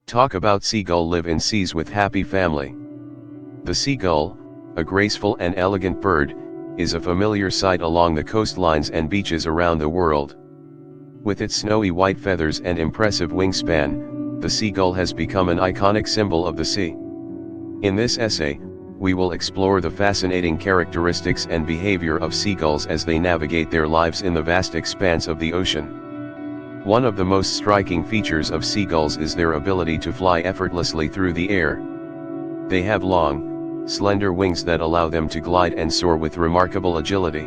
Talk about seagull live in seas with happy family. The seagull, a graceful and elegant bird, is a familiar sight along the coastlines and beaches around the world. With its snowy white feathers and impressive wingspan, the seagull has become an iconic symbol of the sea. In this essay, we will explore the fascinating characteristics and behavior of seagulls as they navigate their lives in the vast expanse of the ocean. One of the most striking features of seagulls is their ability to fly effortlessly through the air. They have long, slender wings that allow them to glide and soar with remarkable agility.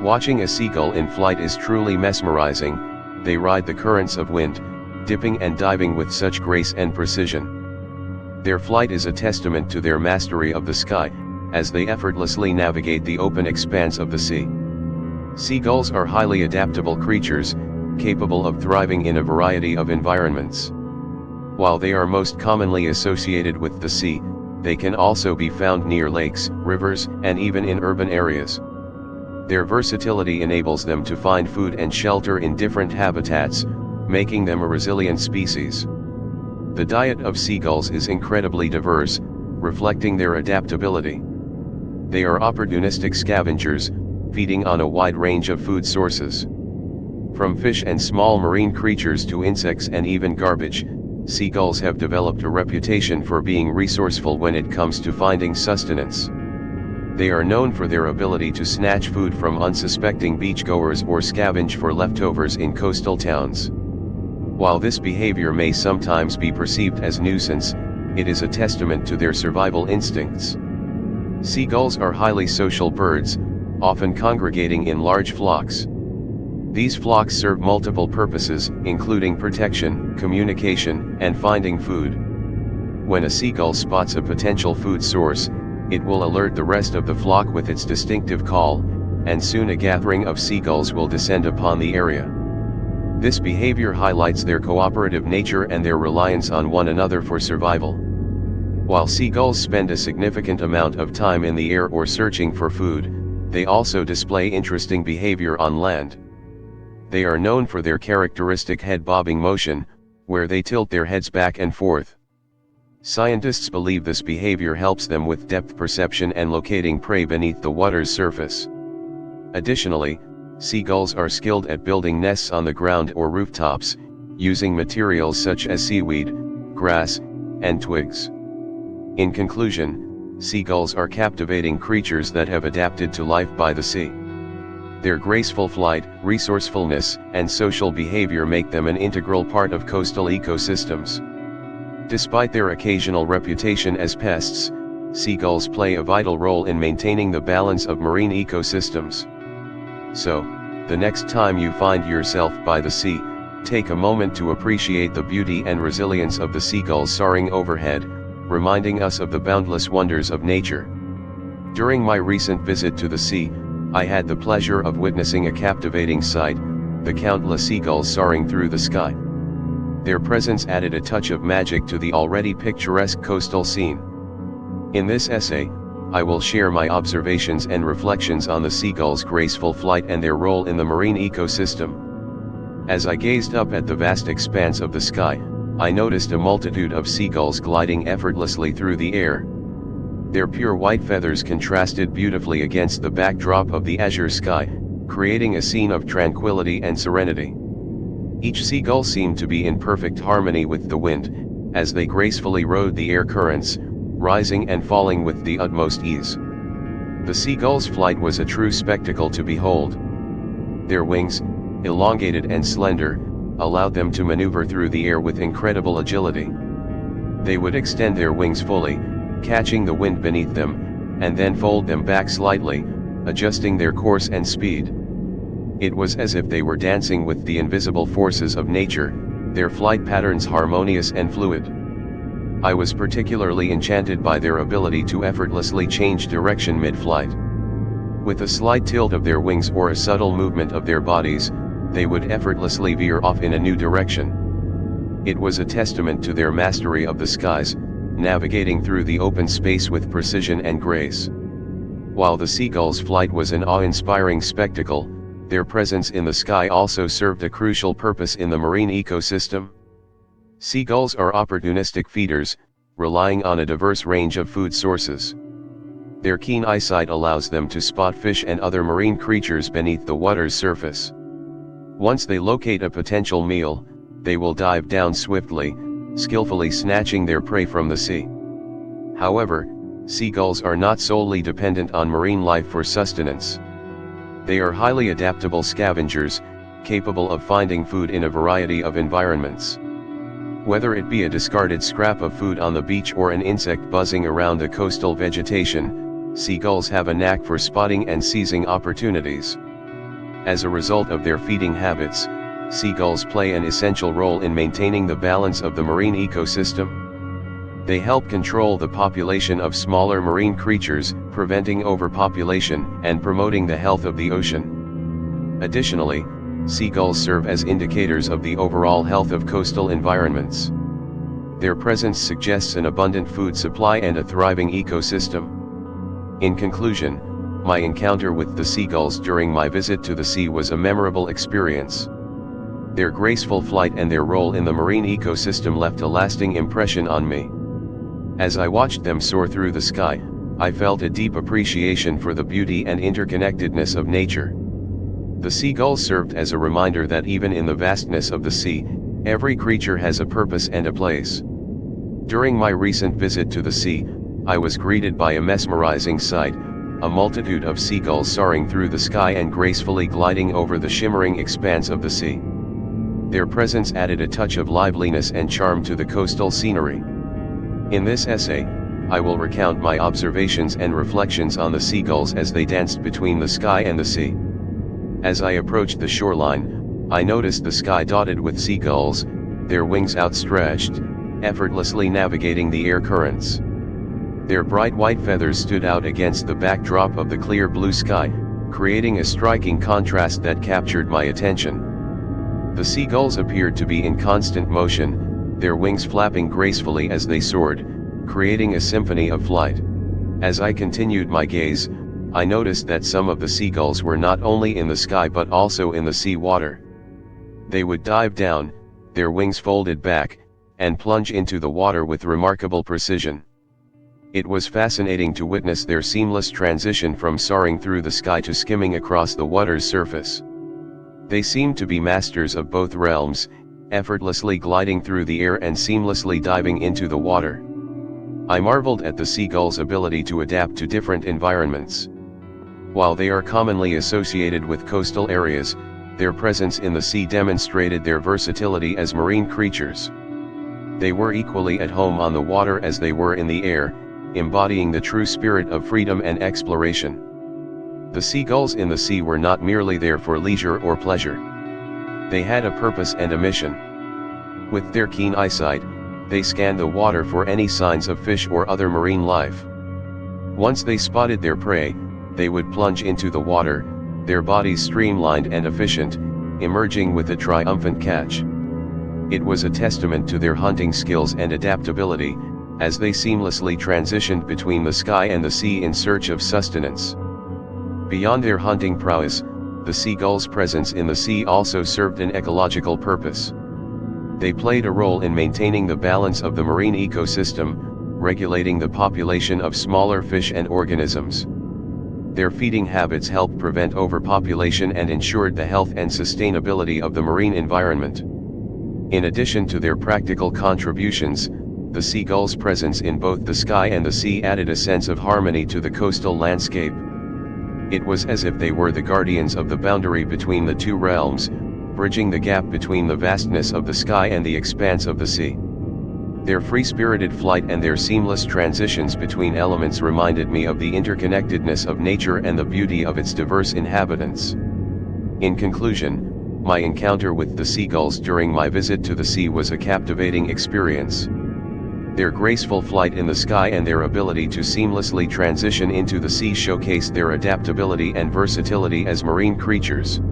Watching a seagull in flight is truly mesmerizing. They ride the currents of wind, dipping and diving with such grace and precision. Their flight is a testament to their mastery of the sky, as they effortlessly navigate the open expanse of the sea. Seagulls are highly adaptable creatures, capable of thriving in a variety of environments. While they are most commonly associated with the sea, they can also be found near lakes, rivers, and even in urban areas. Their versatility enables them to find food and shelter in different habitats, making them a resilient species. The diet of seagulls is incredibly diverse, reflecting their adaptability. They are opportunistic scavengers, feeding on a wide range of food sources. From fish and small marine creatures to insects and even garbage, seagulls have developed a reputation for being resourceful when it comes to finding sustenance. They are known for their ability to snatch food from unsuspecting beachgoers or scavenge for leftovers in coastal towns. While this behavior may sometimes be perceived as nuisance, it is a testament to their survival instincts. Seagulls are highly social birds, often congregating in large flocks. These flocks serve multiple purposes, including protection, communication, and finding food. When a seagull spots a potential food source, it will alert the rest of the flock with its distinctive call, and soon a gathering of seagulls will descend upon the area. This behavior highlights their cooperative nature and their reliance on one another for survival. While seagulls spend a significant amount of time in the air or searching for food, they also display interesting behavior on land. They are known for their characteristic head-bobbing motion, where they tilt their heads back and forth. Scientists believe this behavior helps them with depth perception and locating prey beneath the water's surface. Additionally, seagulls are skilled at building nests on the ground or rooftops, using materials such as seaweed, grass, and twigs. In conclusion, seagulls are captivating creatures that have adapted to life by the sea. Their graceful flight, resourcefulness, and social behavior make them an integral part of coastal ecosystems. Despite their occasional reputation as pests, seagulls play a vital role in maintaining the balance of marine ecosystems. So, the next time you find yourself by the sea, take a moment to appreciate the beauty and resilience of the seagulls soaring overhead, reminding us of the boundless wonders of nature. During my recent visit to the sea, I had the pleasure of witnessing a captivating sight, the countless seagulls soaring through the sky. Their presence added a touch of magic to the already picturesque coastal scene. In this essay, I will share my observations and reflections on the seagull's graceful flight and their role in the marine ecosystem. As I gazed up at the vast expanse of the sky, I noticed a multitude of seagulls gliding effortlessly through the air. Their pure white feathers contrasted beautifully against the backdrop of the azure sky, creating a scene of tranquility and serenity. Each seagull seemed to be in perfect harmony with the wind, as they gracefully rode the air currents, rising and falling with the utmost ease. The seagull's flight was a true spectacle to behold. Their wings, elongated and slender, allowed them to maneuver through the air with incredible agility. They would extend their wings fully, catching the wind beneath them, and then fold them back slightly, adjusting their course and speed. It was as if they were dancing with the invisible forces of nature, their flight patterns harmonious and fluid. I was particularly enchanted by their ability to effortlessly change direction mid-flight. With a slight tilt of their wings or a subtle movement of their bodies, they would effortlessly veer off in a new direction. It was a testament to their mastery of the skies, navigating through the open space with precision and grace. While the seagull's flight was an awe-inspiring spectacle, their presence in the sky also served a crucial purpose in the marine ecosystem. Seagulls are opportunistic feeders, relying on a diverse range of food sources. Their keen eyesight allows them to spot fish and other marine creatures beneath the water's surface. Once they locate a potential meal, they will dive down swiftly, skillfully snatching their prey from the sea. However, seagulls are not solely dependent on marine life for sustenance. They are highly adaptable scavengers, capable of finding food in a variety of environments. Whether it be a discarded scrap of food on the beach or an insect buzzing around the coastal vegetation, seagulls have a knack for spotting and seizing opportunities. As a result of their feeding habits, seagulls play an essential role in maintaining the balance of the marine ecosystem. They help control the population of smaller marine creatures, preventing overpopulation and promoting the health of the ocean. Additionally, seagulls serve as indicators of the overall health of coastal environments. Their presence suggests an abundant food supply and a thriving ecosystem. In conclusion, my encounter with the seagulls during my visit to the sea was a memorable experience. Their graceful flight and their role in the marine ecosystem left a lasting impression on me. As I watched them soar through the sky, I felt a deep appreciation for the beauty and interconnectedness of nature. The seagulls served as a reminder that even in the vastness of the sea, every creature has a purpose and a place. During my recent visit to the sea, I was greeted by a mesmerizing sight, a multitude of seagulls soaring through the sky and gracefully gliding over the shimmering expanse of the sea. Their presence added a touch of liveliness and charm to the coastal scenery. In this essay, I will recount my observations and reflections on the seagulls as they danced between the sky and the sea. As I approached the shoreline, I noticed the sky dotted with seagulls, their wings outstretched, effortlessly navigating the air currents. Their bright white feathers stood out against the backdrop of the clear blue sky, creating a striking contrast that captured my attention. The seagulls appeared to be in constant motion, their wings flapping gracefully as they soared, creating a symphony of flight. As I continued my gaze, I noticed that some of the seagulls were not only in the sky but also in the sea water. They would dive down, their wings folded back, and plunge into the water with remarkable precision. It was fascinating to witness their seamless transition from soaring through the sky to skimming across the water's surface. They seemed to be masters of both realms, effortlessly gliding through the air and seamlessly diving into the water. I marveled at the seagulls' ability to adapt to different environments. While they are commonly associated with coastal areas, their presence in the sea demonstrated their versatility as marine creatures. They were equally at home on the water as they were in the air, embodying the true spirit of freedom and exploration. The seagulls in the sea were not merely there for leisure or pleasure. They had a purpose and a mission. With their keen eyesight, they scanned the water for any signs of fish or other marine life. Once they spotted their prey, they would plunge into the water, their bodies streamlined and efficient, emerging with a triumphant catch. It was a testament to their hunting skills and adaptability, as they seamlessly transitioned between the sky and the sea in search of sustenance. Beyond their hunting prowess, the seagulls' presence in the sea also served an ecological purpose. They played a role in maintaining the balance of the marine ecosystem, regulating the population of smaller fish and organisms. Their feeding habits helped prevent overpopulation and ensured the health and sustainability of the marine environment. In addition to their practical contributions, the seagulls' presence in both the sky and the sea added a sense of harmony to the coastal landscape. It was as if they were the guardians of the boundary between the two realms, bridging the gap between the vastness of the sky and the expanse of the sea. Their free-spirited flight and their seamless transitions between elements reminded me of the interconnectedness of nature and the beauty of its diverse inhabitants. In conclusion, my encounter with the seagulls during my visit to the sea was a captivating experience. Their graceful flight in the sky and their ability to seamlessly transition into the sea showcased their adaptability and versatility as marine creatures.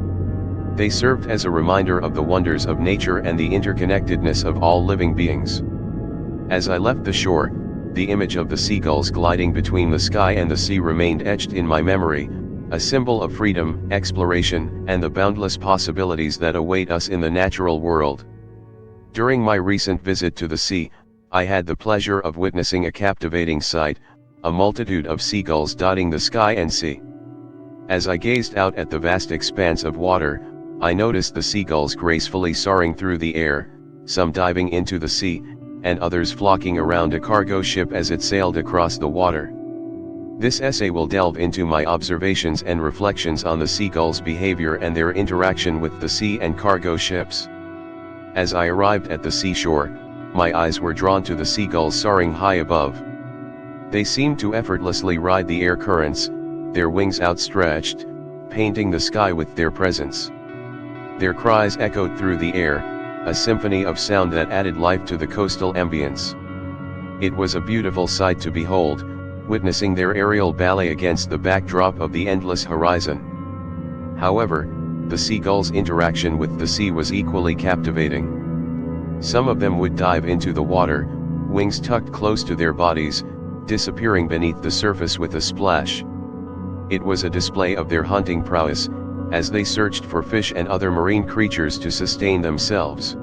They served as a reminder of the wonders of nature and the interconnectedness of all living beings. As I left the shore, the image of the seagulls gliding between the sky and the sea remained etched in my memory, a symbol of freedom, exploration, and the boundless possibilities that await us in the natural world. During my recent visit to the sea, I had the pleasure of witnessing a captivating sight, a multitude of seagulls dotting the sky and sea. As I gazed out at the vast expanse of water, I noticed the seagulls gracefully soaring through the air, some diving into the sea, and others flocking around a cargo ship as it sailed across the water. This essay will delve into my observations and reflections on the seagulls' behavior and their interaction with the sea and cargo ships. As I arrived at the seashore, my eyes were drawn to the seagulls soaring high above. They seemed to effortlessly ride the air currents, their wings outstretched, painting the sky with their presence. Their cries echoed through the air, a symphony of sound that added life to the coastal ambience. It was a beautiful sight to behold, witnessing their aerial ballet against the backdrop of the endless horizon. However, the seagulls' interaction with the sea was equally captivating. Some of them would dive into the water, wings tucked close to their bodies, disappearing beneath the surface with a splash. It was a display of their hunting prowess, as they searched for fish and other marine creatures to sustain themselves.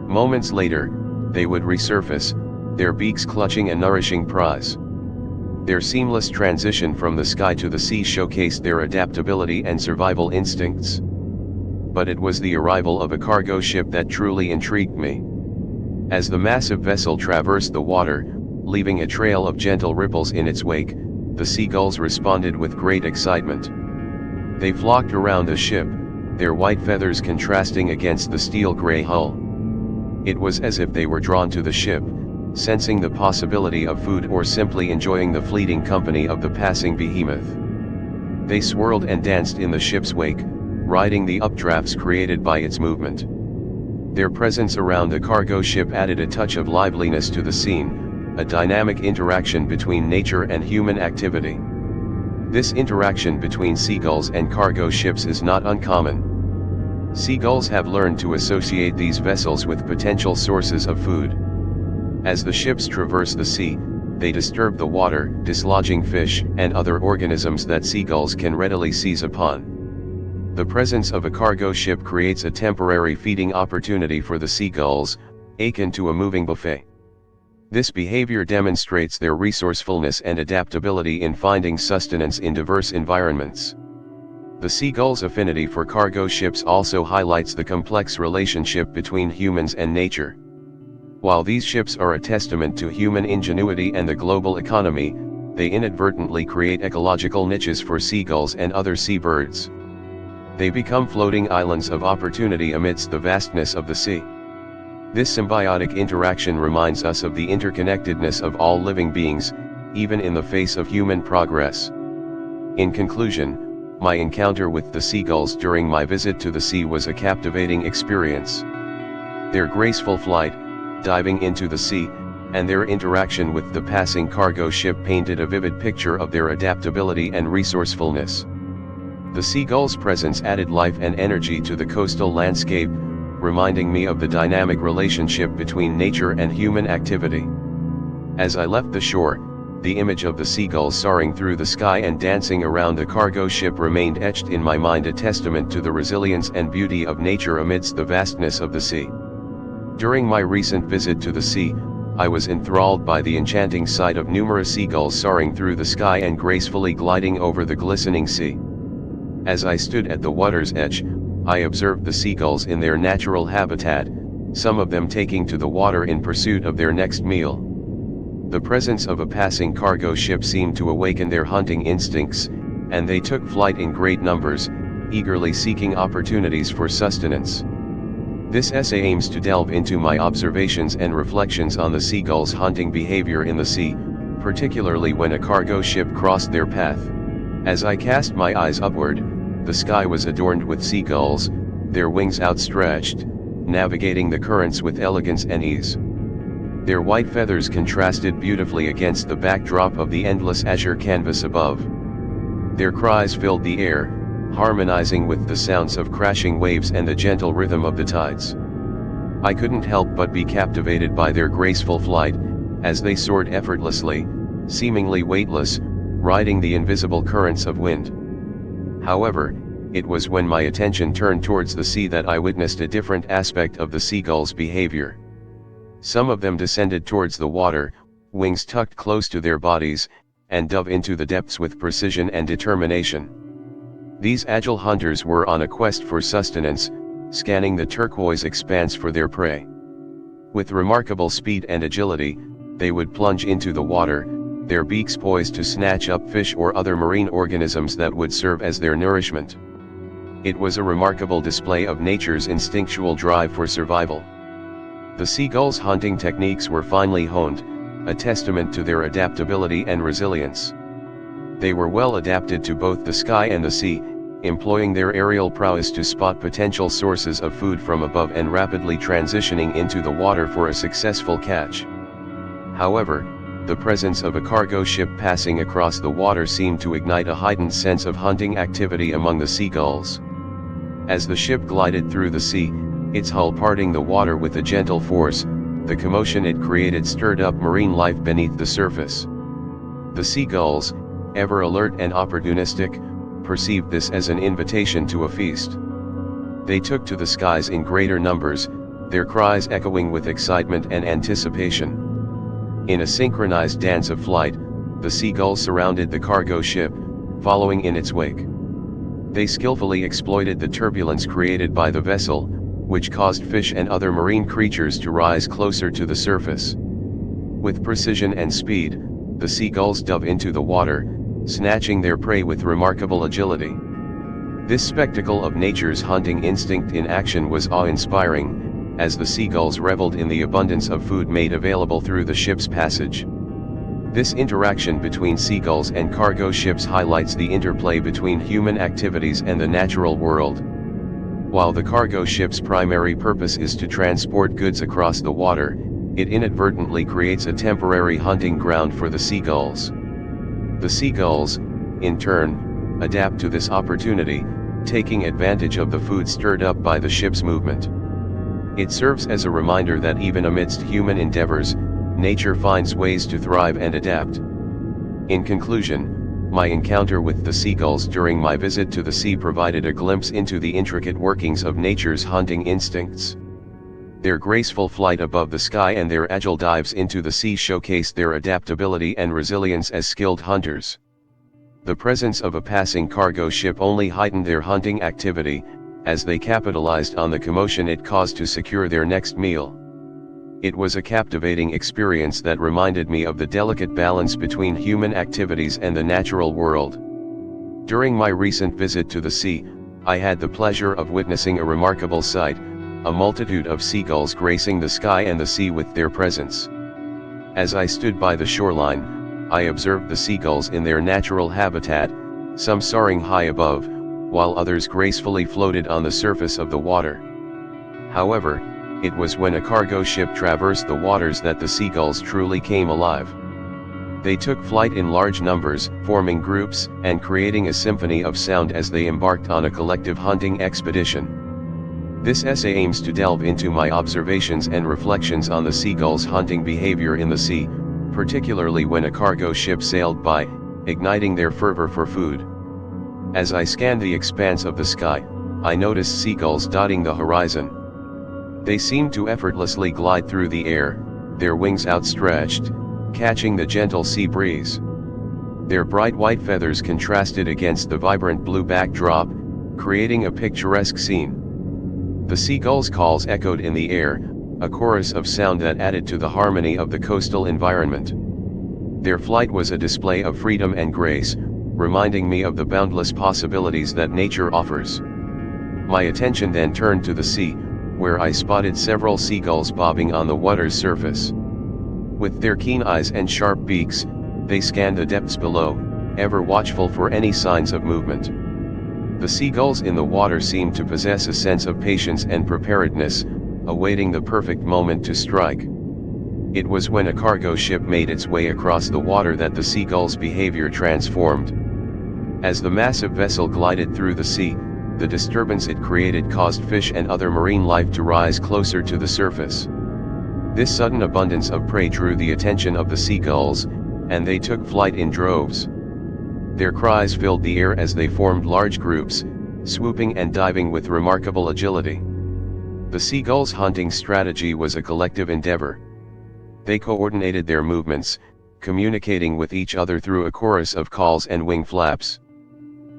Moments later, they would resurface, their beaks clutching a nourishing prize. Their seamless transition from the sky to the sea showcased their adaptability and survival instincts. But it was the arrival of a cargo ship that truly intrigued me. As the massive vessel traversed the water, leaving a trail of gentle ripples in its wake, the seagulls responded with great excitement. They flocked around the ship, their white feathers contrasting against the steel-gray hull. It was as if they were drawn to the ship, sensing the possibility of food or simply enjoying the fleeting company of the passing behemoth. They swirled and danced in the ship's wake, riding the updrafts created by its movement. Their presence around the cargo ship added a touch of liveliness to the scene, a dynamic interaction between nature and human activity. This interaction between seagulls and cargo ships is not uncommon. Seagulls have learned to associate these vessels with potential sources of food. As the ships traverse the sea, they disturb the water, dislodging fish and other organisms that seagulls can readily seize upon. The presence of a cargo ship creates a temporary feeding opportunity for the seagulls, akin to a moving buffet. This behavior demonstrates their resourcefulness and adaptability in finding sustenance in diverse environments. The seagull's affinity for cargo ships also highlights the complex relationship between humans and nature. While these ships are a testament to human ingenuity and the global economy, they inadvertently create ecological niches for seagulls and other seabirds. They become floating islands of opportunity amidst the vastness of the sea. This symbiotic interaction reminds us of the interconnectedness of all living beings, even in the face of human progress. In conclusion, my encounter with the seagulls during my visit to the sea was a captivating experience. Their graceful flight, diving into the sea, and their interaction with the passing cargo ship painted a vivid picture of their adaptability and resourcefulness. The seagull's presence added life and energy to the coastal landscape, reminding me of the dynamic relationship between nature and human activity. As I left the shore, the image of the seagulls soaring through the sky and dancing around the cargo ship remained etched in my mind, a testament to the resilience and beauty of nature amidst the vastness of the sea. During my recent visit to the sea, I was enthralled by the enchanting sight of numerous seagulls soaring through the sky and gracefully gliding over the glistening sea. As I stood at the water's edge, I observed the seagulls in their natural habitat, some of them taking to the water in pursuit of their next meal. The presence of a passing cargo ship seemed to awaken their hunting instincts, and they took flight in great numbers, eagerly seeking opportunities for sustenance. This essay aims to delve into my observations and reflections on the seagulls' hunting behavior in the sea, particularly when a cargo ship crossed their path. As I cast my eyes upward, the sky was adorned with seagulls, their wings outstretched, navigating the currents with elegance and ease. Their white feathers contrasted beautifully against the backdrop of the endless azure canvas above. Their cries filled the air, harmonizing with the sounds of crashing waves and the gentle rhythm of the tides. I couldn't help but be captivated by their graceful flight, as they soared effortlessly, seemingly weightless, riding the invisible currents of wind. However, it was when my attention turned towards the sea that I witnessed a different aspect of the seagulls' behavior. Some of them descended towards the water, wings tucked close to their bodies, and dove into the depths with precision and determination. These agile hunters were on a quest for sustenance, scanning the turquoise expanse for their prey. With remarkable speed and agility, they would plunge into the water, their beaks poised to snatch up fish or other marine organisms that would serve as their nourishment. It was a remarkable display of nature's instinctual drive for survival. The seagulls' hunting techniques were finely honed, a testament to their adaptability and resilience. They were well adapted to both the sky and the sea, employing their aerial prowess to spot potential sources of food from above and rapidly transitioning into the water for a successful catch. However, the presence of a cargo ship passing across the water seemed to ignite a heightened sense of hunting activity among the seagulls. As the ship glided through the sea, its hull parting the water with a gentle force, the commotion it created stirred up marine life beneath the surface. The seagulls, ever alert and opportunistic, perceived this as an invitation to a feast. They took to the skies in greater numbers, their cries echoing with excitement and anticipation. In a synchronized dance of flight, the seagulls surrounded the cargo ship, following in its wake. They skillfully exploited the turbulence created by the vessel, which caused fish and other marine creatures to rise closer to the surface. With precision and speed, the seagulls dove into the water, snatching their prey with remarkable agility. This spectacle of nature's hunting instinct in action was awe-inspiring, as the seagulls reveled in the abundance of food made available through the ship's passage. This interaction between seagulls and cargo ships highlights the interplay between human activities and the natural world. While the cargo ship's primary purpose is to transport goods across the water, it inadvertently creates a temporary hunting ground for the seagulls. The seagulls, in turn, adapt to this opportunity, taking advantage of the food stirred up by the ship's movement. It serves as a reminder that even amidst human endeavors, nature finds ways to thrive and adapt. In conclusion, my encounter with the seagulls during my visit to the sea provided a glimpse into the intricate workings of nature's hunting instincts. Their graceful flight above the sky and their agile dives into the sea showcased their adaptability and resilience as skilled hunters. The presence of a passing cargo ship only heightened their hunting activity, as they capitalized on the commotion it caused to secure their next meal. It was a captivating experience that reminded me of the delicate balance between human activities and the natural world. During my recent visit to the sea, I had the pleasure of witnessing a remarkable sight, a multitude of seagulls gracing the sky and the sea with their presence. As I stood by the shoreline, I observed the seagulls in their natural habitat, some soaring high above, while others gracefully floated on the surface of the water. However, it was when a cargo ship traversed the waters that the seagulls truly came alive. They took flight in large numbers, forming groups and creating a symphony of sound as they embarked on a collective hunting expedition. This essay aims to delve into my observations and reflections on the seagulls' hunting behavior in the sea, particularly when a cargo ship sailed by, igniting their fervor for food. As I scanned the expanse of the sky, I noticed seagulls dotting the horizon. They seemed to effortlessly glide through the air, their wings outstretched, catching the gentle sea breeze. Their bright white feathers contrasted against the vibrant blue backdrop, creating a picturesque scene. The seagulls' calls echoed in the air, a chorus of sound that added to the harmony of the coastal environment. Their flight was a display of freedom and grace, reminding me of the boundless possibilities that nature offers. My attention then turned to the sea, where I spotted several seagulls bobbing on the water's surface. With their keen eyes and sharp beaks, they scanned the depths below, ever watchful for any signs of movement. The seagulls in the water seemed to possess a sense of patience and preparedness, awaiting the perfect moment to strike. It was when a cargo ship made its way across the water that the seagulls' behavior transformed. As the massive vessel glided through the sea, the disturbance it created caused fish and other marine life to rise closer to the surface. This sudden abundance of prey drew the attention of the seagulls, and they took flight in droves. Their cries filled the air as they formed large groups, swooping and diving with remarkable agility. The seagull's hunting strategy was a collective endeavor. They coordinated their movements, communicating with each other through a chorus of calls and wing flaps.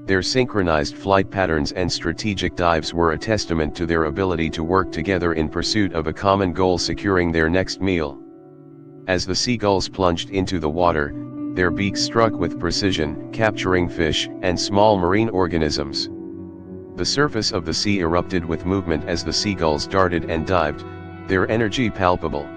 Their synchronized flight patterns and strategic dives were a testament to their ability to work together in pursuit of a common goal, securing their next meal. As the seagulls plunged into the water, their beaks struck with precision, capturing fish and small marine organisms. The surface of the sea erupted with movement as the seagulls darted and dived, their energy palpable.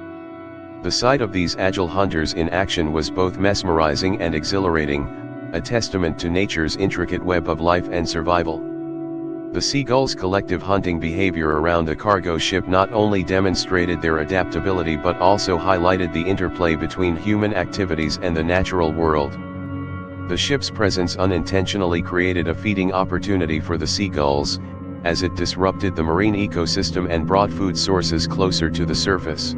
The sight of these agile hunters in action was both mesmerizing and exhilarating, a testament to nature's intricate web of life and survival. The seagulls' collective hunting behavior around the cargo ship not only demonstrated their adaptability but also highlighted the interplay between human activities and the natural world. The ship's presence unintentionally created a feeding opportunity for the seagulls, as it disrupted the marine ecosystem and brought food sources closer to the surface.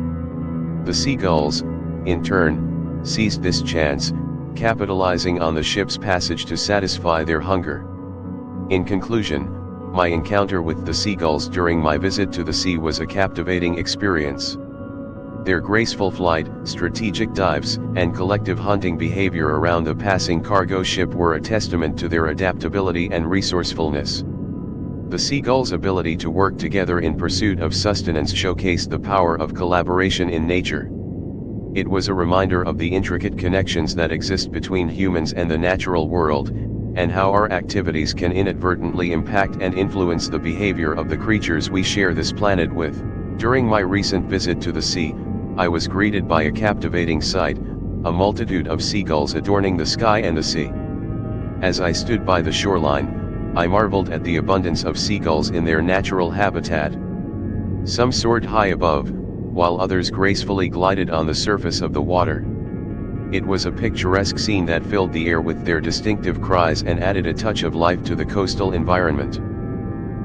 The seagulls, in turn, seized this chance, capitalizing on the ship's passage to satisfy their hunger. In conclusion, my encounter with the seagulls during my visit to the sea was a captivating experience. Their graceful flight, strategic dives, and collective hunting behavior around the passing cargo ship were a testament to their adaptability and resourcefulness. The seagulls' ability to work together in pursuit of sustenance showcased the power of collaboration in nature. It was a reminder of the intricate connections that exist between humans and the natural world, and how our activities can inadvertently impact and influence the behavior of the creatures we share this planet with. During my recent visit to the sea, I was greeted by a captivating sight, a multitude of seagulls adorning the sky and the sea. As I stood by the shoreline, I marveled at the abundance of seagulls in their natural habitat. Some soared high above, while others gracefully glided on the surface of the water. It was a picturesque scene that filled the air with their distinctive cries and added a touch of life to the coastal environment.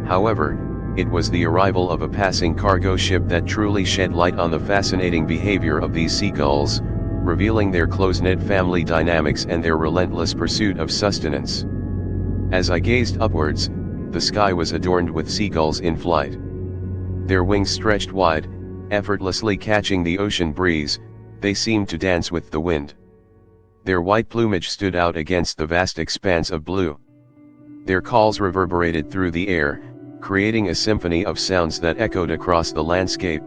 However, it was the arrival of a passing cargo ship that truly shed light on the fascinating behavior of these seagulls, revealing their close-knit family dynamics and their relentless pursuit of sustenance. As I gazed upwards, the sky was adorned with seagulls in flight. Their wings stretched wide, effortlessly catching the ocean breeze, they seemed to dance with the wind. Their white plumage stood out against the vast expanse of blue. Their calls reverberated through the air, creating a symphony of sounds that echoed across the landscape.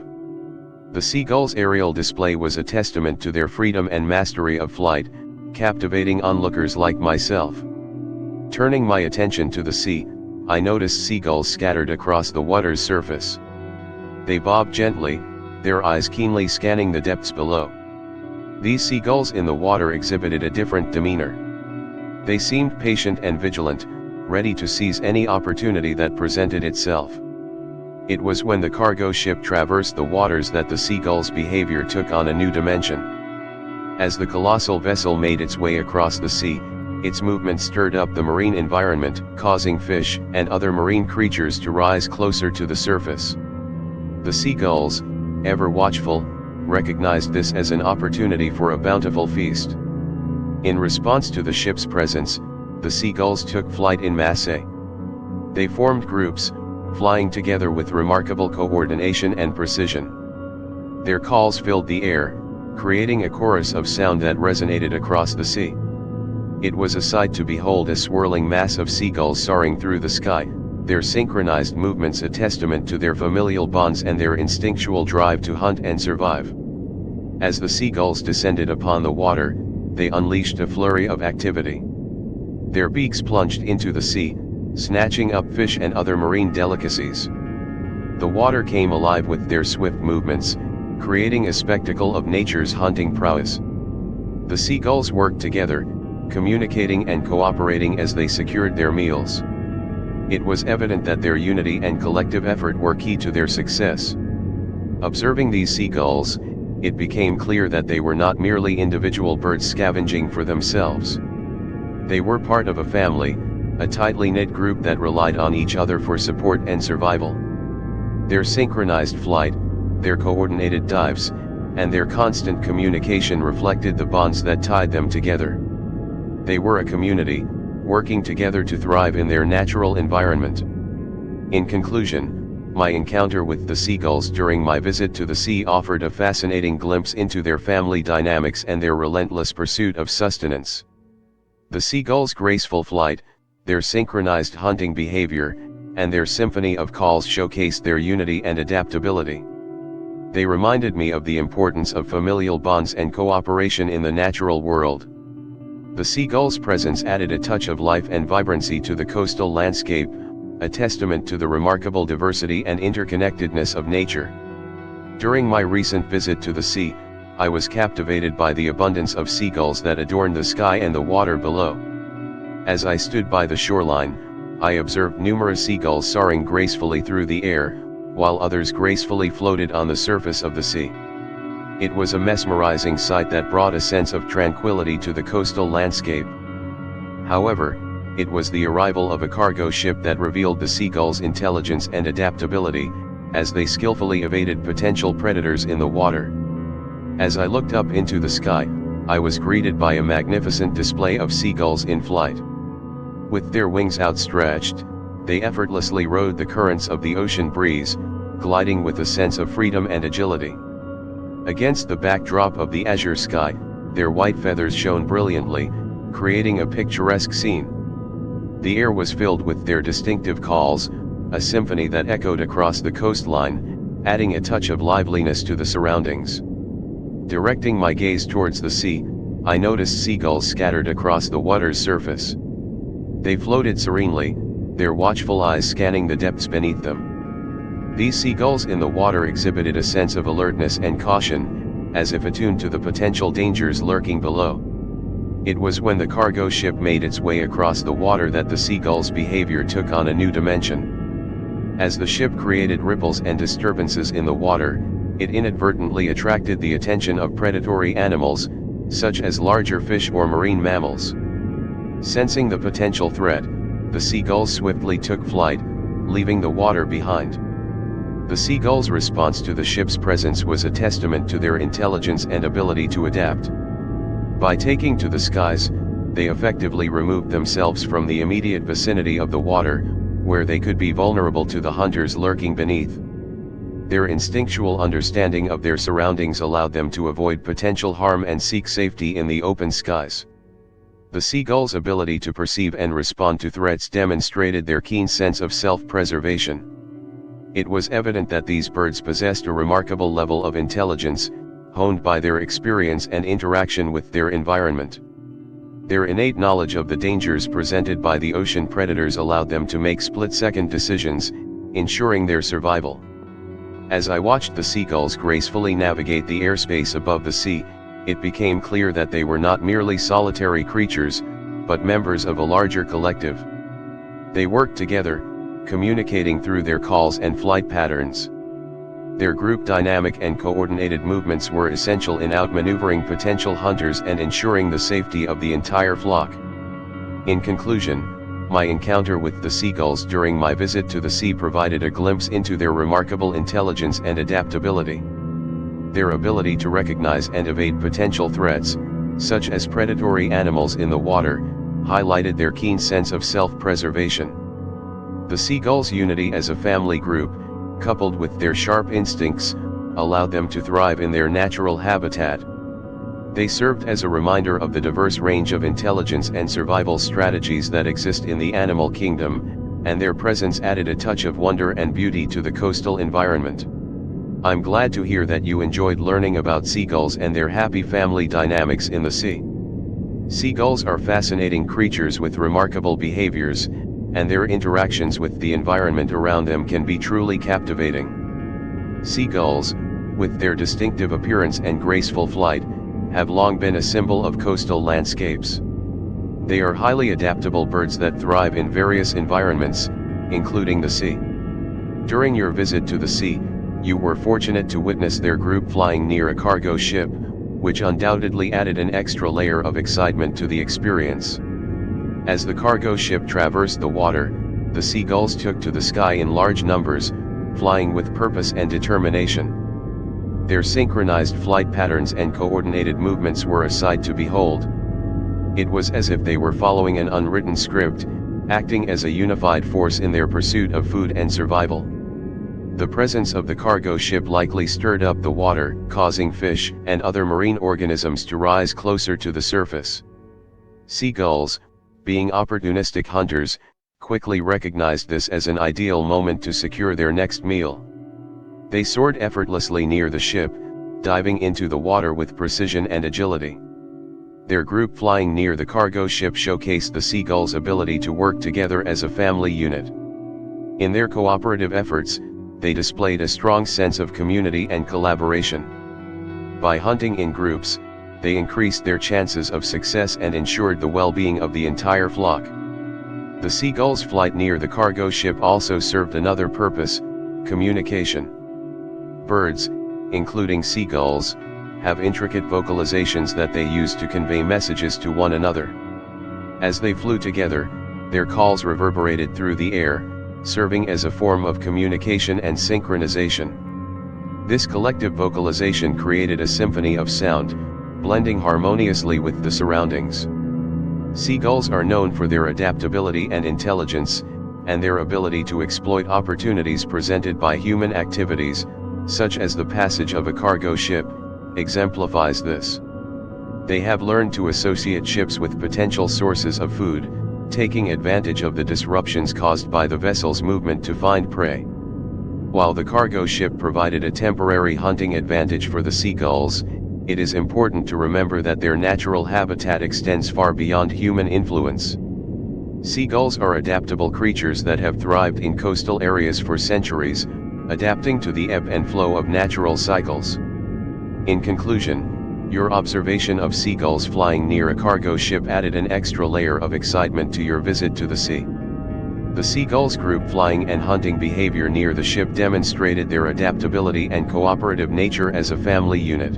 The seagulls' aerial display was a testament to their freedom and mastery of flight, captivating onlookers like myself. Turning my attention to the sea, I noticed seagulls scattered across the water's surface. They bobbed gently, their eyes keenly scanning the depths below. These seagulls in the water exhibited a different demeanor. They seemed patient and vigilant, ready to seize any opportunity that presented itself. It was when the cargo ship traversed the waters that the seagull's behavior took on a new dimension. As the colossal vessel made its way across the sea, its movement stirred up the marine environment, causing fish and other marine creatures to rise closer to the surface. The seagulls, ever watchful, recognized this as an opportunity for a bountiful feast. In response to the ship's presence, the seagulls took flight in masse. They formed groups, flying together with remarkable coordination and precision. Their calls filled the air, creating a chorus of sound that resonated across the sea. It was a sight to behold, a swirling mass of seagulls soaring through the sky, their synchronized movements a testament to their familial bonds and their instinctual drive to hunt and survive. As the seagulls descended upon the water, they unleashed a flurry of activity. Their beaks plunged into the sea, snatching up fish and other marine delicacies. The water came alive with their swift movements, creating a spectacle of nature's hunting prowess. The seagulls worked together, communicating and cooperating as they secured their meals. It was evident that their unity and collective effort were key to their success. Observing these seagulls, it became clear that they were not merely individual birds scavenging for themselves. They were part of a family, a tightly knit group that relied on each other for support and survival. Their synchronized flight, their coordinated dives, and their constant communication reflected the bonds that tied them together. They were a community, working together to thrive in their natural environment. In conclusion, my encounter with the seagulls during my visit to the sea offered a fascinating glimpse into their family dynamics and their relentless pursuit of sustenance. The seagulls' graceful flight, their synchronized hunting behavior, and their symphony of calls showcased their unity and adaptability. They reminded me of the importance of familial bonds and cooperation in the natural world. The seagull's presence added a touch of life and vibrancy to the coastal landscape, a testament to the remarkable diversity and interconnectedness of nature. During my recent visit to the sea, I was captivated by the abundance of seagulls that adorned the sky and the water below. As I stood by the shoreline, I observed numerous seagulls soaring gracefully through the air, while others gracefully floated on the surface of the sea. It was a mesmerizing sight that brought a sense of tranquility to the coastal landscape. However, it was the arrival of a cargo ship that revealed the seagulls' intelligence and adaptability, as they skillfully evaded potential predators in the water. As I looked up into the sky, I was greeted by a magnificent display of seagulls in flight. With their wings outstretched, they effortlessly rode the currents of the ocean breeze, gliding with a sense of freedom and agility. Against the backdrop of the azure sky, their white feathers shone brilliantly, creating a picturesque scene. The air was filled with their distinctive calls, a symphony that echoed across the coastline, adding a touch of liveliness to the surroundings. Directing my gaze towards the sea, I noticed seagulls scattered across the water's surface. They floated serenely, their watchful eyes scanning the depths beneath them. These seagulls in the water exhibited a sense of alertness and caution, as if attuned to the potential dangers lurking below. It was when the cargo ship made its way across the water that the seagulls' behavior took on a new dimension. As the ship created ripples and disturbances in the water, it inadvertently attracted the attention of predatory animals, such as larger fish or marine mammals. Sensing the potential threat, the seagulls swiftly took flight, leaving the water behind. The seagulls' response to the ship's presence was a testament to their intelligence and ability to adapt. By taking to the skies, they effectively removed themselves from the immediate vicinity of the water, where they could be vulnerable to the hunters lurking beneath. Their instinctual understanding of their surroundings allowed them to avoid potential harm and seek safety in the open skies. The seagulls' ability to perceive and respond to threats demonstrated their keen sense of self-preservation. It was evident that these birds possessed a remarkable level of intelligence, honed by their experience and interaction with their environment. Their innate knowledge of the dangers presented by the ocean predators allowed them to make split-second decisions, ensuring their survival. As I watched the seagulls gracefully navigate the airspace above the sea, it became clear that they were not merely solitary creatures, but members of a larger collective. They worked together, communicating through their calls and flight patterns. Their group dynamic and coordinated movements were essential in outmaneuvering potential hunters and ensuring the safety of the entire flock. In conclusion, my encounter with the seagulls during my visit to the sea provided a glimpse into their remarkable intelligence and adaptability. Their ability to recognize and evade potential threats, such as predatory animals in the water, highlighted their keen sense of self-preservation. The seagulls' unity as a family group, coupled with their sharp instincts, allowed them to thrive in their natural habitat. They served as a reminder of the diverse range of intelligence and survival strategies that exist in the animal kingdom, and their presence added a touch of wonder and beauty to the coastal environment. I'm glad to hear that you enjoyed learning about seagulls and their happy family dynamics in the sea. Seagulls are fascinating creatures with remarkable behaviors, and their interactions with the environment around them can be truly captivating. Seagulls, with their distinctive appearance and graceful flight, have long been a symbol of coastal landscapes. They are highly adaptable birds that thrive in various environments, including the sea. During your visit to the sea, you were fortunate to witness their group flying near a cargo ship, which undoubtedly added an extra layer of excitement to the experience. As the cargo ship traversed the water, the seagulls took to the sky in large numbers, flying with purpose and determination. Their synchronized flight patterns and coordinated movements were a sight to behold. It was as if they were following an unwritten script, acting as a unified force in their pursuit of food and survival. The presence of the cargo ship likely stirred up the water, causing fish and other marine organisms to rise closer to the surface. Seagulls, being opportunistic hunters, quickly recognized this as an ideal moment to secure their next meal. They soared effortlessly near the ship, diving into the water with precision and agility. Their group flying near the cargo ship showcased the seagulls' ability to work together as a family unit. In their cooperative efforts, they displayed a strong sense of community and collaboration. By hunting in groups, they increased their chances of success and ensured the well-being of the entire flock. The seagulls' flight near the cargo ship also served another purpose: communication. Birds, including seagulls, have intricate vocalizations that they use to convey messages to one another. As they flew together, their calls reverberated through the air, serving as a form of communication and synchronization. This collective vocalization created a symphony of sound, blending harmoniously with the surroundings. Seagulls are known for their adaptability and intelligence, and their ability to exploit opportunities presented by human activities, such as the passage of a cargo ship, exemplifies this. They have learned to associate ships with potential sources of food, taking advantage of the disruptions caused by the vessel's movement to find prey. While the cargo ship provided a temporary hunting advantage for the seagulls, it is important to remember that their natural habitat extends far beyond human influence. Seagulls are adaptable creatures that have thrived in coastal areas for centuries, adapting to the ebb and flow of natural cycles. In conclusion, your observation of seagulls flying near a cargo ship added an extra layer of excitement to your visit to the sea. The seagulls' group flying and hunting behavior near the ship demonstrated their adaptability and cooperative nature as a family unit.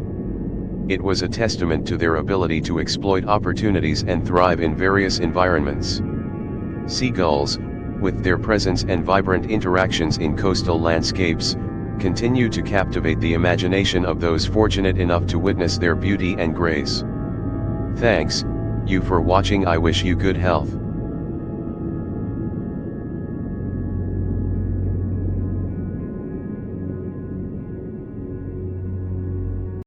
It was a testament to their ability to exploit opportunities and thrive in various environments. Seagulls, with their presence and vibrant interactions in coastal landscapes, continue to captivate the imagination of those fortunate enough to witness their beauty and grace. Thanks, you for watching. I wish you good health.